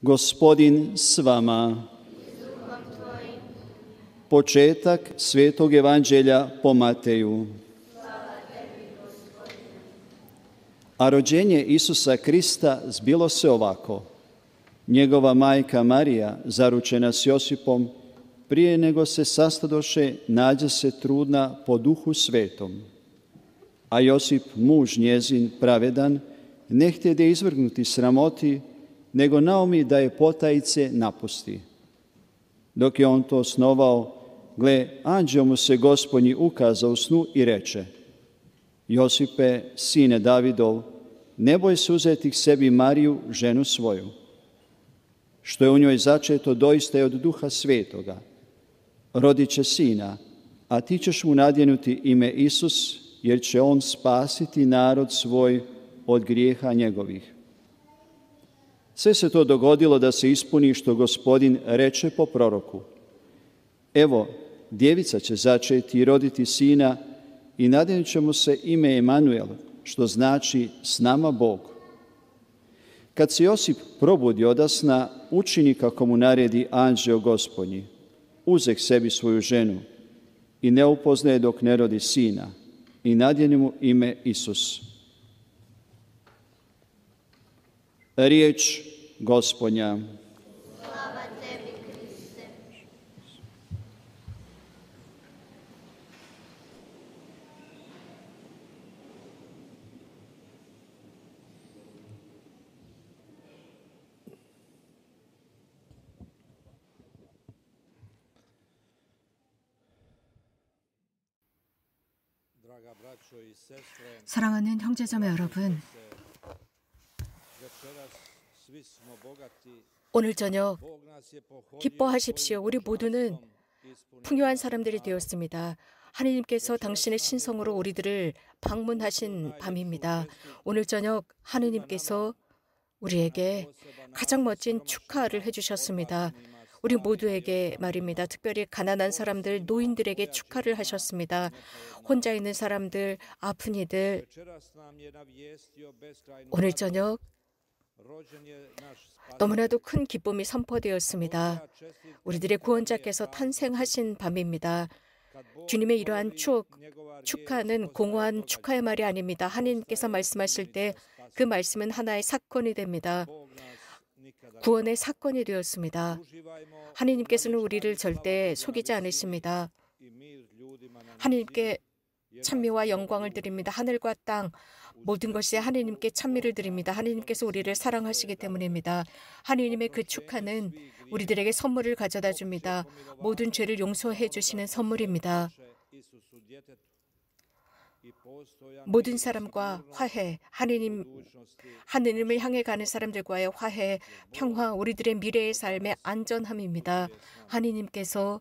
Gospodin s vama. Početak Svetog evanđelja po Mateju. A rođenje Isusa Krista zbilo se ovako. Njegova majka Marija, zaručena s Josipom, prije nego se sastadoše, nađe se trudna po Duhu Svetom. A Josip, muž njezin pravedan, ne htjede izvrgnuti sramoti, nego naumi da je potajice napusti. Dok je on to snovao, gle, anđeo mu se Gospodnji ukazao u snu i reče: Josipe, sine Davidov, ne boj se uzeti k sebi Mariju, ženu svoju. Što je u njoj začeto, doista je od Duha Svetoga. Rodit će sina, a ti ćeš mu nadjenuti ime Isus, jer će on spasiti narod svoj od grijeha njegovih. Sve se to dogodilo da se ispuni što Gospodin reče po proroku. Evo, djevica će začeti i roditi sina i nadjenut će mu se ime Emanuel, što znači s nama Bog. Kad se Josip probudi odasna, učini kako mu naredi anđeo Gospodnji. Uze k sebi svoju ženu i ne upoznaje dok ne rodi sina i nadjeni mu ime Isus. Riječ Gospodnja. Slava tebi, Kriste. 사랑하는 형제자매 여러분, 오늘 저녁 기뻐하십시오. 우리 모두는 풍요한 사람들이 되었습니다. 하느님께서 당신의 신성으로 우리들을 방문하신 밤입니다. 오늘 저녁 하느님께서 우리에게 가장 멋진 축하를 해주셨습니다. 우리 모두에게 말입니다. 특별히 가난한 사람들, 노인들에게 축하를 하셨습니다. 혼자 있는 사람들, 아픈 이들, 오늘 저녁 너무나도 큰 기쁨이 선포되었습니다. 우리들의 구원자께서 탄생하신 밤입니다. 주님의 이러한 축하는 공허한 축하의 말이 아닙니다. 하나님께서 말씀하실 때 그 말씀은 하나의 사건이 됩니다. 구원의 사건이 되었습니다. 하나님께서는 우리를 절대 속이지 않으십니다. 하나님께 찬미와 영광을 드립니다. 하늘과 땅 모든 것이 하나님께 찬미를 드립니다. 하나님께서 우리를 사랑하시기 때문입니다. 하나님의 그 축하는 우리들에게 선물을 가져다 줍니다. 모든 죄를 용서해 주시는 선물입니다. 모든 사람과 화해, 하느님을 향해 가는 사람들과의 화해, 평화, 우리들의 미래의 삶의 안전함입니다. 하느님께서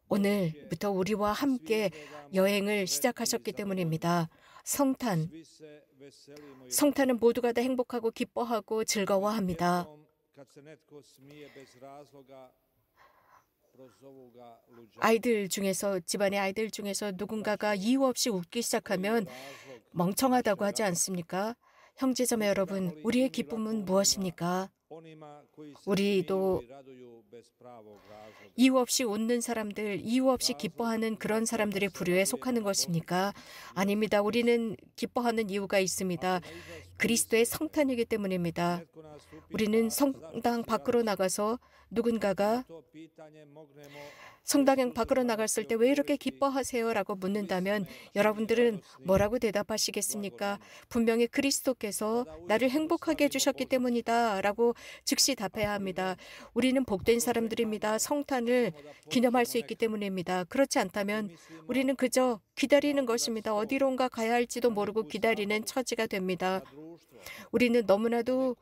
오늘부터 우리와 함께 여행을 시작하셨기 때문입니다. 성탄은 모두가 다 행복하고 기뻐하고 즐거워합니다. 집안의 아이들 중에서 누군가가 이유 없이 웃기 시작하면 멍청하다고 하지 않습니까? 형제자매 여러분, 우리의 기쁨은 무엇입니까? 우리도 이유 없이 웃는 사람들, 이유 없이 기뻐하는 그런 사람들의 부류에 속하는 것입니까? 아닙니다. 우리는 기뻐하는 이유가 있습니다. 그리스도의 성탄이기 때문입니다. 우리는 성당 밖으로 나가서 누군가가 성당 밖으로 나갔을 때 왜 이렇게 기뻐하세요? 라고 묻는다면 여러분들은 뭐라고 대답하시겠습니까? 분명히 그리스도께서 나를 행복하게 해주셨기 때문이다 라고 즉시 답해야 합니다. 우리는 복된 사람들입니다. 성탄을 기념할 수 있기 때문입니다. 그렇지 않다면 우리는 그저 기다리는 것입니다. 어디론가 가야 할지도 모르고 기다리는 처지가 됩니다. 우리는 너무나도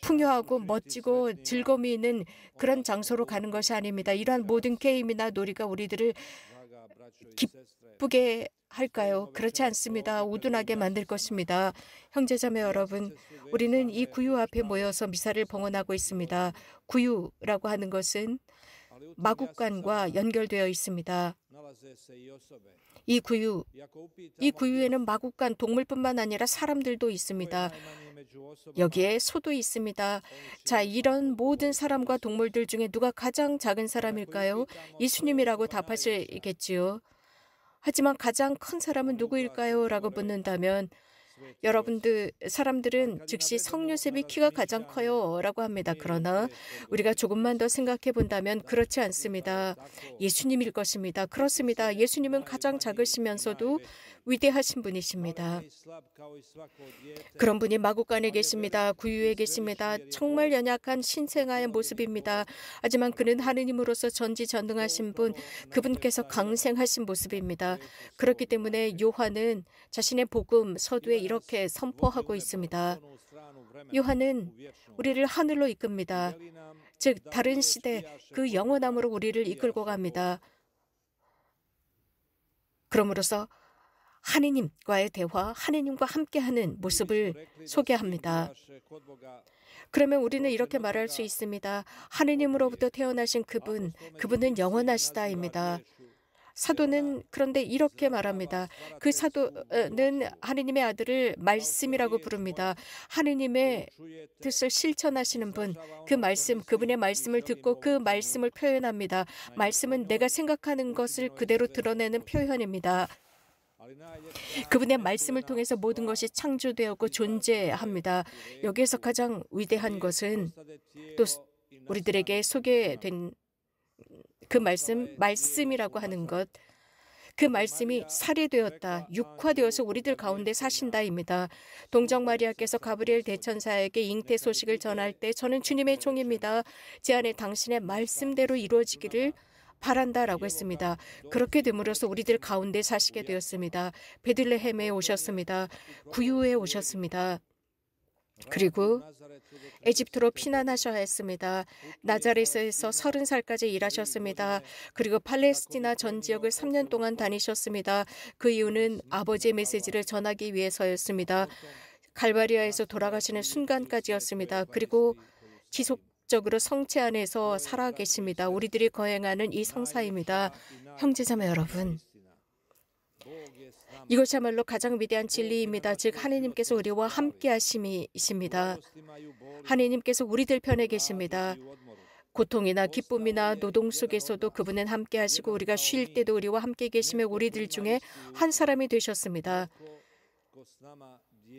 풍요하고 멋지고 즐거움이 있는 그런 장소로 가는 것이 아닙니다. 이러한 모든 게임이나 놀이가 우리들을 기쁘게 할까요? 그렇지 않습니다. 우둔하게 만들 것입니다. 형제자매 여러분, 우리는 이 구유 앞에 모여서 미사를 봉헌하고 있습니다. 구유라고 하는 것은 마국간과 연결되어 있습니다. 이 구유에는 마국간 동물뿐만 아니라 사람들도 있습니다. 여기에 소도 있습니다. 자, 이런 모든 사람과 동물들 중에 누가 가장 작은 사람일까요? 예수님이라고 답하시겠지요. 하지만 가장 큰 사람은 누구일까요? 라고 묻는다면 사람들은 즉시 성요셉이 키가 가장 커요 라고 합니다. 그러나 우리가 조금만 더 생각해 본다면 그렇지 않습니다. 예수님일 것입니다. 그렇습니다. 예수님은 가장 작으시면서도 위대하신 분이십니다. 그런 분이 마국간에 계십니다. 구유에 계십니다. 정말 연약한 신생아의 모습입니다. 하지만 그는 하느님으로서 전지전능하신 분, 그분께서 강생하신 모습입니다. 그렇기 때문에 요한은 자신의 복음 서두에 이렇게 선포하고 있습니다. 요한은 우리를 하늘로 이끕니다. 즉 다른 시대 그 영원함으로 우리를 이끌고 갑니다. 그러므로서 하느님과의 대화, 하느님과 함께하는 모습을 소개합니다. 그러면 우리는 이렇게 말할 수 있습니다. 하느님으로부터 태어나신 그분은 영원하시다입니다. 사도는 그런데 이렇게 말합니다. 그 사도는 하느님의 아들을 말씀이라고 부릅니다. 하느님의 뜻을 실천하시는 분, 그분의 말씀을 듣고 그 말씀을 표현합니다. 말씀은 내가 생각하는 것을 그대로 드러내는 표현입니다. 그분의 말씀을 통해서 모든 것이 창조되었고 존재합니다. 여기에서 가장 위대한 것은 또 우리들에게 소개된 그 말씀이라고 하는 것, 그 말씀이 살이되었다, 육화되어서 우리들 가운데 사신다입니다. 동정 마리아께서 가브리엘 대천사에게 잉태 소식을 전할 때 저는 주님의 종입니다. 제 안에 당신의 말씀대로 이루어지기를 바란다라고 했습니다. 그렇게 됨으로써 우리들 가운데 사시게 되었습니다. 베들레헴에 오셨습니다. 구유에 오셨습니다. 그리고 에집트로 피난하셔야 했습니다. 나자렛에서 30살까지 일하셨습니다. 그리고 팔레스티나 전 지역을 3년 동안 다니셨습니다. 그 이유는 아버지의 메시지를 전하기 위해서였습니다. 갈바리아에서 돌아가시는 순간까지였습니다. 그리고 지속적으로 성체 안에서 살아 계십니다. 우리들이 거행하는 이 성사입니다. 형제자매 여러분, 이것이야말로 가장 위대한 진리입니다. 즉 하느님께서 우리와 함께 하심이십니다. 하느님께서 우리들 편에 계십니다. 고통이나 기쁨이나 노동 속에서도 그분은 함께 하시고 우리가 쉴 때도 우리와 함께 계시며 우리들 중에 한 사람이 되셨습니다.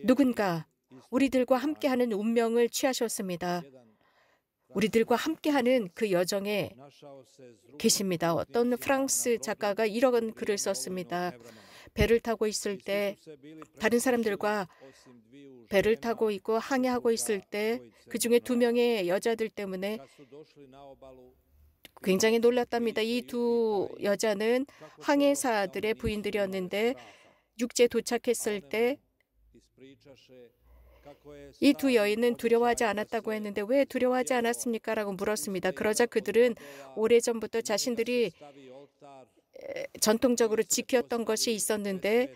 누군가 우리들과 함께하는 운명을 취하셨습니다. 우리들과 함께하는 그 여정에 계십니다. 어떤 프랑스 작가가 이런 글을 썼습니다. 배를 타고 있을 때 다른 사람들과 배를 타고 있고 항해하고 있을 때 그중에 2명의 여자들 때문에 굉장히 놀랐답니다. 이 2 여자는 항해사들의 부인들이었는데 육지에 도착했을 때 이 2 여인은 두려워하지 않았다고 했는데 왜 두려워하지 않았습니까? 라고 물었습니다. 그러자 그들은 오래전부터 자신들이 전통적으로 지켰던 것이 있었는데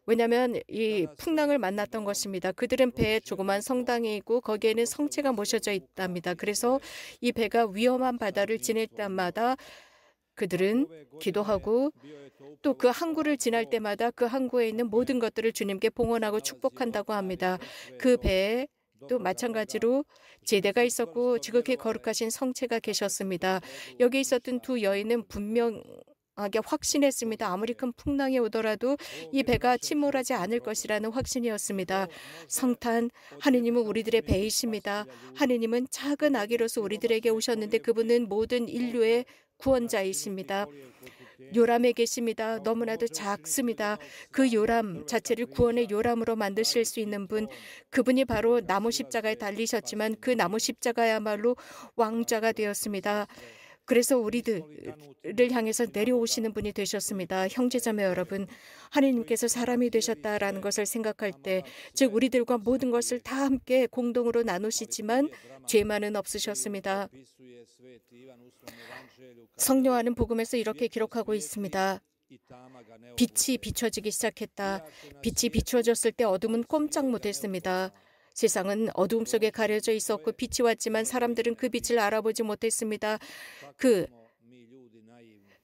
왜냐하면 이 풍랑을 만났던 것입니다. 그들은 배에 조그만 성당이 있고 거기에는 성체가 모셔져 있답니다. 그래서 이 배가 위험한 바다를 지낼 때마다 그들은 기도하고 또 그 항구를 지날 때마다 그 항구에 있는 모든 것들을 주님께 봉헌하고 축복한다고 합니다. 그 배에 또 마찬가지로 제대가 있었고 지극히 거룩하신 성체가 계셨습니다. 여기 있었던 2 여인은 분명하게 확신했습니다. 아무리 큰 풍랑이 오더라도 이 배가 침몰하지 않을 것이라는 확신이었습니다. 성탄, 하느님은 우리들의 배이십니다. 하느님은 작은 아기로서 우리들에게 오셨는데 그분은 모든 인류의 구원자이십니다. 요람에 계십니다. 너무나도 작습니다. 그 요람 자체를 구원의 요람으로 만드실 수 있는 분, 그분이 바로 나무 십자가에 달리셨지만 그 나무 십자가야말로 왕좌가 되었습니다. 그래서 우리들을 향해서 내려오시는 분이 되셨습니다. 형제자매 여러분, 하느님께서 사람이 되셨다라는 것을 생각할 때, 즉 우리들과 모든 것을 다 함께 공동으로 나누시지만 죄만은 없으셨습니다. 성령 요한은 복음에서 이렇게 기록하고 있습니다. 빛이 비춰지기 시작했다. 빛이 비춰졌을 때 어둠은 꼼짝 못했습니다. 세상은 어두움 속에 가려져 있었고 빛이 왔지만 사람들은 그 빛을 알아보지 못했습니다. 그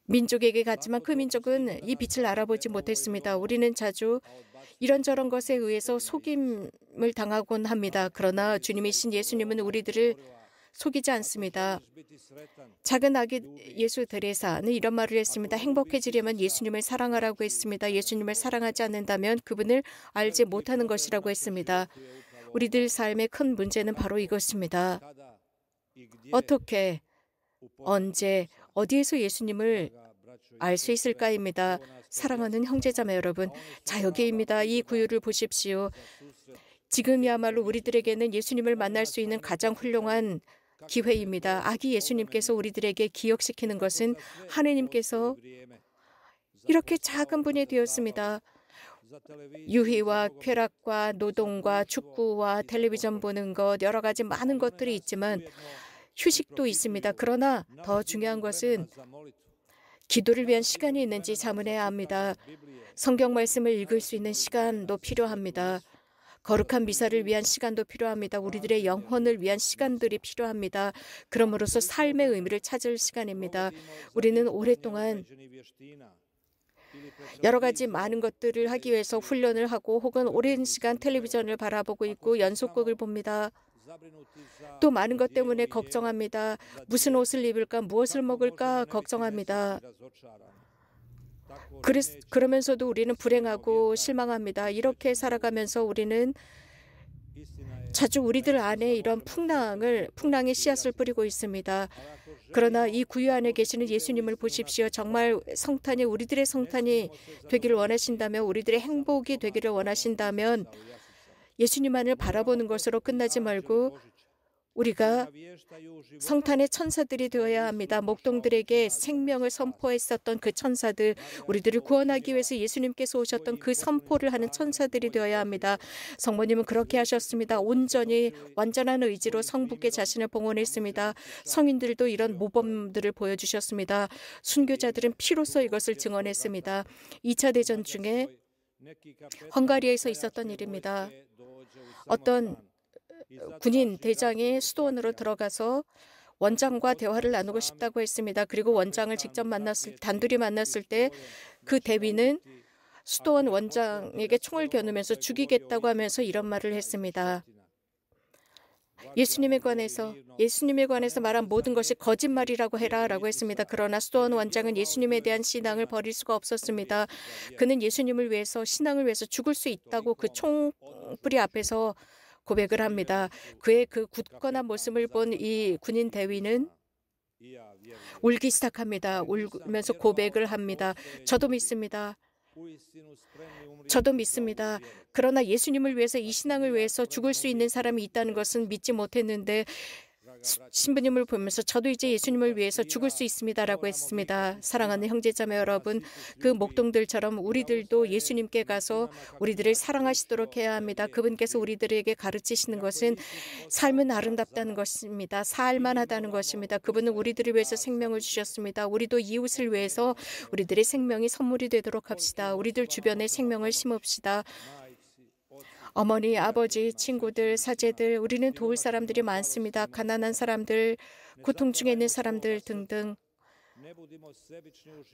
민족에게 갔지만 그 민족은 이 빛을 알아보지 못했습니다. 우리는 자주 이런저런 것에 의해서 속임을 당하곤 합니다. 그러나 주님이신 예수님은 우리들을 속이지 않습니다. 작은 아기 예수 데레사는 이런 말을 했습니다. 행복해지려면 예수님을 사랑하라고 했습니다. 예수님을 사랑하지 않는다면 그분을 알지 못하는 것이라고 했습니다. 우리들 삶의 큰 문제는 바로 이것입니다. 어떻게, 언제, 어디에서 예수님을 알 수 있을까입니다. 사랑하는 형제자매 여러분, 자 여기입니다. 이 구유를 보십시오. 지금이야말로 우리들에게는 예수님을 만날 수 있는 가장 훌륭한 기회입니다. 아기 예수님께서 우리들에게 기억시키는 것은 하느님께서 이렇게 작은 분이 되었습니다. 유희와 쾌락과 노동과 축구와 텔레비전 보는 것, 여러 가지 많은 것들이 있지만 휴식도 있습니다. 그러나 더 중요한 것은 기도를 위한 시간이 있는지 자문해야 합니다. 성경 말씀을 읽을 수 있는 시간도 필요합니다. 거룩한 미사를 위한 시간도 필요합니다. 우리들의 영혼을 위한 시간들이 필요합니다. 그러므로서 삶의 의미를 찾을 시간입니다. 우리는 오랫동안 여러 가지 많은 것들을 하기 위해서 훈련을 하고 혹은 오랜 시간 텔레비전을 바라보고 있고 연속극을 봅니다. 또 많은 것 때문에 걱정합니다. 무슨 옷을 입을까, 무엇을 먹을까 걱정합니다. 그러면서도 우리는 불행하고 실망합니다. 이렇게 살아가면서 우리는 자주 우리들 안에 이런 풍랑의 씨앗을 뿌리고 있습니다. 그러나 이 구유 안에 계시는 예수님을 보십시오. 정말 성탄이 우리들의 성탄이 되기를 원하신다면, 우리들의 행복이 되기를 원하신다면 예수님만을 바라보는 것으로 끝나지 말고 우리가 성탄의 천사들이 되어야 합니다. 목동들에게 생명을 선포했었던 그 천사들, 우리들을 구원하기 위해서 예수님께서 오셨던 그 선포를 하는 천사들이 되어야 합니다. 성모님은 그렇게 하셨습니다. 온전히 완전한 의지로 성부께 자신을 봉헌했습니다. 성인들도 이런 모범들을 보여주셨습니다. 순교자들은 피로써 이것을 증언했습니다. 2차 대전 중에 헝가리에서 있었던 일입니다. 어떤 군인 대장이 수도원으로 들어가서 원장과 대화를 나누고 싶다고 했습니다. 그리고 원장을 직접 단둘이 만났을 때 그 대위는 수도원 원장에게 총을 겨누면서 죽이겠다고 하면서 이런 말을 했습니다. 예수님에 관해서 말한 모든 것이 거짓말이라고 해라라고 했습니다. 그러나 수도원 원장은 예수님에 대한 신앙을 버릴 수가 없었습니다. 그는 예수님을 위해서, 신앙을 위해서 죽을 수 있다고 그 총뿌리 앞에서 고백을 합니다. 그의 그 굳건한 모습을 본 이 군인 대위는 울기 시작합니다. 울면서 고백을 합니다. 저도 믿습니다. 그러나 예수님을 위해서, 이 신앙을 위해서 죽을 수 있는 사람이 있다는 것은 믿지 못했는데 신부님을 보면서 저도 이제 예수님을 위해서 죽을 수 있습니다라고 했습니다. 사랑하는 형제자매 여러분, 그 목동들처럼 우리들도 예수님께 가서 우리들을 사랑하시도록 해야 합니다. 그분께서 우리들에게 가르치시는 것은 삶은 아름답다는 것입니다. 살만하다는 것입니다. 그분은 우리들을 위해서 생명을 주셨습니다. 우리도 이웃을 위해서 우리들의 생명이 선물이 되도록 합시다. 우리들 주변에 생명을 심읍시다. 어머니, 아버지, 친구들, 사제들, 우리는 도울 사람들이 많습니다. 가난한 사람들, 고통 중에 있는 사람들 등등.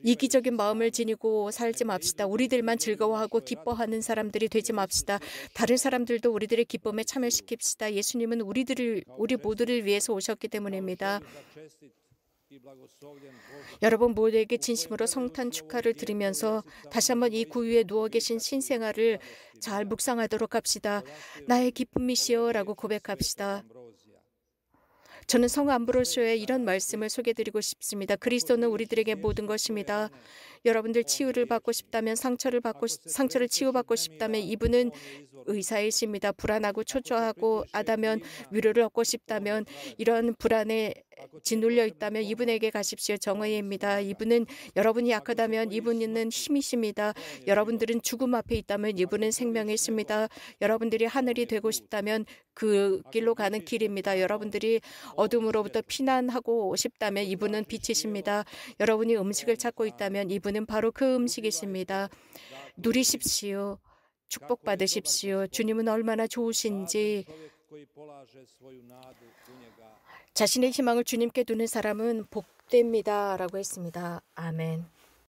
이기적인 마음을 지니고 살지 맙시다. 우리들만 즐거워하고 기뻐하는 사람들이 되지 맙시다. 다른 사람들도 우리들의 기쁨에 참여시킵시다. 예수님은 우리 모두를 위해서 오셨기 때문입니다. 여러분 모두에게 진심으로 성탄 축하를 드리면서 다시 한번 이 구유에 누워 계신 신생아를 잘 묵상하도록 합시다. 나의 기쁨이시여 라고 고백합시다. 저는 성 암브로시오의 이런 말씀을 소개드리고 싶습니다. 그리스도는 우리들에게 모든 것입니다. 여러분들 치유를 받고 싶다면, 상처를 치유받고 싶다면 이분은 의사이십니다. 불안하고 초조하고 아다면, 위로를 얻고 싶다면, 이런 불안에 짓눌려 있다면 이분에게 가십시오. 정의입니다. 이분은, 여러분이 약하다면 이분은 힘이십니다. 여러분들은 죽음 앞에 있다면 이분은 생명이십니다. 여러분들이 하늘이 되고 싶다면 그 길로 가는 길입니다. 여러분들이 어둠으로부터 피난하고 싶다면 이분은 빛이십니다. 여러분이 음식을 찾고 있다면 이분은 바로 그 음식이십니다. 누리십시오. 축복받으십시오. 주님은 얼마나 좋으신지 자신의 희망을 주님께 두는 사람은 복됩니다라고 했습니다. 아멘.